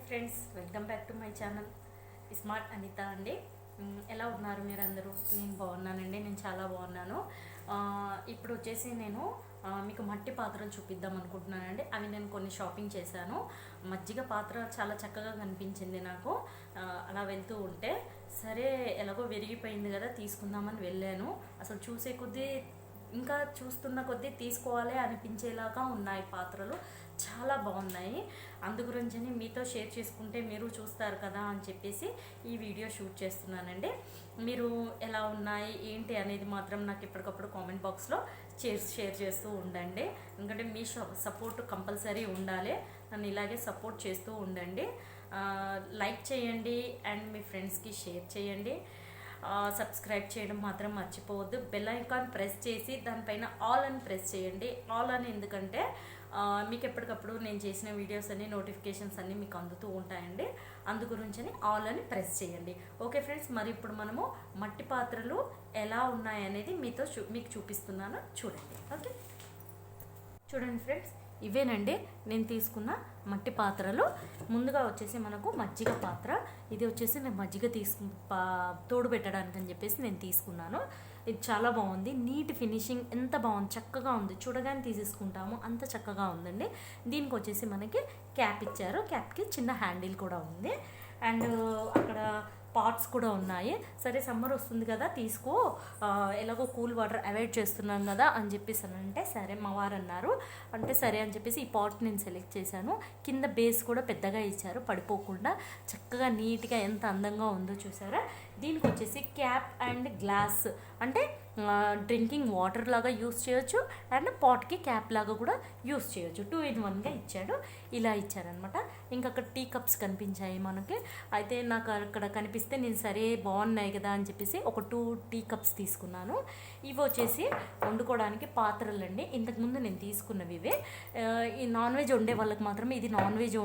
Friends, welcome back to my channel smart Anitha అండి. ఎలా ఉన్నారు మీరందరూ? నేను బాగున్నానండి, నేను చాలా బాగున్నాను. ఇప్పుడు వచ్చేసి నేను మీకు మట్టి పాత్రలు చూపిద్దాం అనుకుంటున్నానండి. అవి నేను కొన్ని షాపింగ్ చేశాను. మజ్జిగ పాత్ర చాలా చక్కగా కనిపించింది నాకు. అలా వెళ్తూ ఉంటే సరే ఎలాగో విరిగిపోయింది కదా తీసుకుందామని వెళ్ళాను. అసలు చూసే కొద్దీ ఇంకా చూస్తున్న కొద్దీ తీసుకోవాలి అనిపించేలాగా ఉన్నాయి పాత్రలు, చాలా బాగున్నాయి. అందు గురించని మీతో షేర్ చేసుకుంటే మీరు చూస్తారు కదా అని చెప్పేసి ఈ వీడియో షూట్ చేస్తున్నానండి. మీరు ఎలా ఉన్నాయి ఏంటి అనేది మాత్రం నాకు ఎప్పటికప్పుడు కామెంట్ బాక్స్లో షేర్ చేస్తూ ఉండండి. ఎందుకంటే మీ సపోర్ట్ కంపల్సరీ ఉండాలి. నన్ను ఇలాగే సపోర్ట్ చేస్తూ ఉండండి. లైక్ చేయండి అండ్ మీ ఫ్రెండ్స్కి షేర్ చేయండి. సబ్స్క్రైబ్ చేయడం మాత్రం మర్చిపోవద్దు. బెల్ ఐకాన్ ప్రెస్ చేసి దానిపైన ఆల్ అని ప్రెస్ చేయండి. ఆల్ అని ఎందుకంటే మీకు ఎప్పటికప్పుడు నేను చేసిన వీడియోస్ అన్ని నోటిఫికేషన్స్ అన్నీ మీకు అందుతూ ఉంటాయండి. అందు గురించని ఆల్ అని ప్రెస్ చేయండి. ఓకే ఫ్రెండ్స్, మరి ఇప్పుడు మనము మట్టి పాత్రలు ఎలా ఉన్నాయనేది మీకు చూపిస్తున్నాను, చూడండి. ఓకే, చూడండి ఫ్రెండ్స్, ఇవేనండి నేను తీసుకున్న మట్టి పాత్రలు. ముందుగా వచ్చేసి మనకు మజ్జిగ పాత్ర. ఇది వచ్చేసి నేను మజ్జిగ తోడు పెట్టడానికి అని చెప్పేసి నేను తీసుకున్నాను. ఇది చాలా బాగుంది, నీట్ ఫినిషింగ్ ఎంత బాగుంది, చక్కగా ఉంది. చూడగానే తీసేసుకుంటాము, అంత చక్కగా ఉందండి. దీనికి వచ్చేసి మనకి క్యాప్ ఇచ్చారు. క్యాప్కి చిన్న హ్యాండిల్ కూడా ఉంది. అండ్ అక్కడ పాట్స్ కూడా ఉన్నాయి. సరే సమ్మర్ వస్తుంది కదా తీసుకో, ఎలాగో కూల్ వాటర్ అవాయిడ్ చేస్తున్నాం కదా అని చెప్పేసి అంటే సరే మా వారు అన్నారు. అంటే సరే అని చెప్పేసి ఈ పాట్ నేను సెలెక్ట్ చేశాను. కింద బేస్ కూడా పెద్దగా ఇచ్చారు, పడిపోకుండా చక్కగా నీట్గా ఎంత అందంగా ఉందో చూసారా. దీనికి వచ్చేసి క్యాప్ అండ్ గ్లాస్, అంటే డ్రింకింగ్ వాటర్ లాగా యూస్ చేయొచ్చు అండ్ పాట్కి క్యాప్ లాగా కూడా యూస్ చేయొచ్చు. 2 in 1గా ఇచ్చాడు. ఇలా ఇచ్చారనమాట. ఇంకా అక్కడ టీ కప్స్ కనిపించాయి మనకి. అయితే నాకు అక్కడ కనిపిస్తే నేను సరే బాగున్నాయి కదా అని చెప్పేసి ఒక 2 టీ కప్స్ తీసుకున్నాను. ఇవి వచ్చేసి వండుకోవడానికి పాత్రలు అండి. ఇంతకుముందు నేను తీసుకున్నవి ఇవే. ఈ నాన్ వెజ్ వండే వాళ్ళకి మాత్రమే ఇది నాన్ వెజ్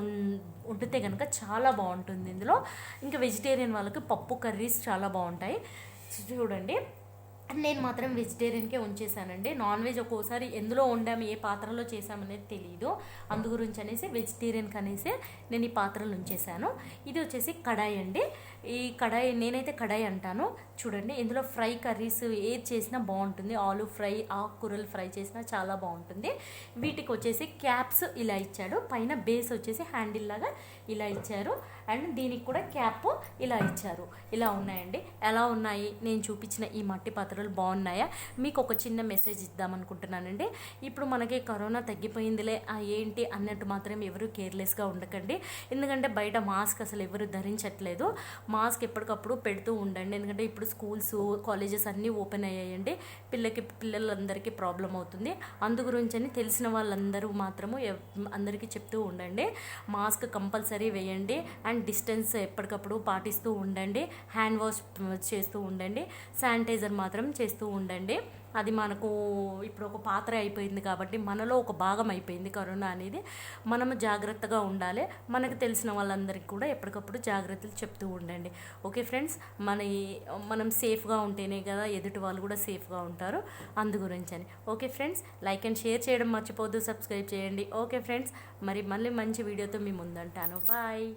వండితే కనుక చాలా బాగుంటుంది ఇందులో. ఇంకా వెజిటేరియన్ వాళ్ళకి పప్పు కర్రీస్ చాలా బాగుంటాయి. చూడండి, నేను మాత్రం వెజిటేరియన్కే ఉంచేసానండి. నాన్ వెజ్ ఒక్కోసారి ఎందులో వండాము ఏ పాత్రలో చేసామనేది తెలియదు. అందు గురించి అనేసి వెజిటేరియన్కి అనేసి నేను ఈ పాత్రలు ఉంచేసాను. ఇది వచ్చేసి కడాయి అండి. ఈ కడాయి నేనైతే కడాయి అంటాను. చూడండి, ఇందులో ఫ్రై కర్రీస్ ఏది చేసినా బాగుంటుంది. ఆలు ఫ్రై, ఆకుకూరలు ఫ్రై చేసినా చాలా బాగుంటుంది. వీటికి వచ్చేసి క్యాప్స్ ఇలా ఇచ్చాడు. పైన బేస్ వచ్చేసి హ్యాండిల్ లాగా ఇలా ఇచ్చారు. అండ్ దీనికి కూడా క్యాప్ ఇలా ఇచ్చారు. ఇలా ఉన్నాయండి. ఎలా ఉన్నాయి నేను చూపించిన ఈ మట్టి పాత్రలు బాగున్నాయా? మీకు ఒక చిన్న మెసేజ్ ఇద్దామనుకుంటున్నానండి. ఇప్పుడు మనకి కరోనా తగ్గిపోయిందిలే ఏంటి అన్నట్టు మాత్రం ఎవరు కేర్లెస్గా ఉండకండి. ఎందుకంటే బయట మాస్క్ అసలు ఎవరు ధరించట్లేదు. మాస్క్ ఎప్పటికప్పుడు పెడుతూ ఉండండి. ఎందుకంటే ఇప్పుడు స్కూల్స్, కాలేజెస్ అన్నీ ఓపెన్ అయ్యాయండి. పిల్లలందరికీ ప్రాబ్లం అవుతుంది. అందు గురించి అని తెలిసిన వాళ్ళందరూ మాత్రము అందరికీ చెప్తూ ఉండండి. మాస్క్ కంపల్సరీ వేయండి అండ్ డిస్టెన్స్ ఎప్పటికప్పుడు పాటిస్తూ ఉండండి. హ్యాండ్ వాష్ చేస్తూ ఉండండి. శానిటైజర్ మాత్రం చేస్తూ ఉండండి. అది మనకు ఇప్పుడు ఒక పాత్ర అయిపోయింది కాబట్టి మనలో ఒక భాగం అయిపోయింది కరోనా అనేది. మనము జాగ్రత్తగా ఉండాలి. మనకు తెలిసిన వాళ్ళందరికీ కూడా ఎప్పటికప్పుడు జాగ్రత్తలు చెప్తూ ఉండండి. ఓకే ఫ్రెండ్స్, మనం సేఫ్గా ఉంటేనే కదా ఎదుటి వాళ్ళు కూడా సేఫ్గా ఉంటారు. అందు గురించి అని. Okay friends, like and share చేయడం మర్చిపోవద్దు, సబ్స్క్రైబ్ చేయండి. ఓకే ఫ్రెండ్స్, మళ్ళీ మంచి వీడియోతో మీ ముందుంటాను. బాయ్.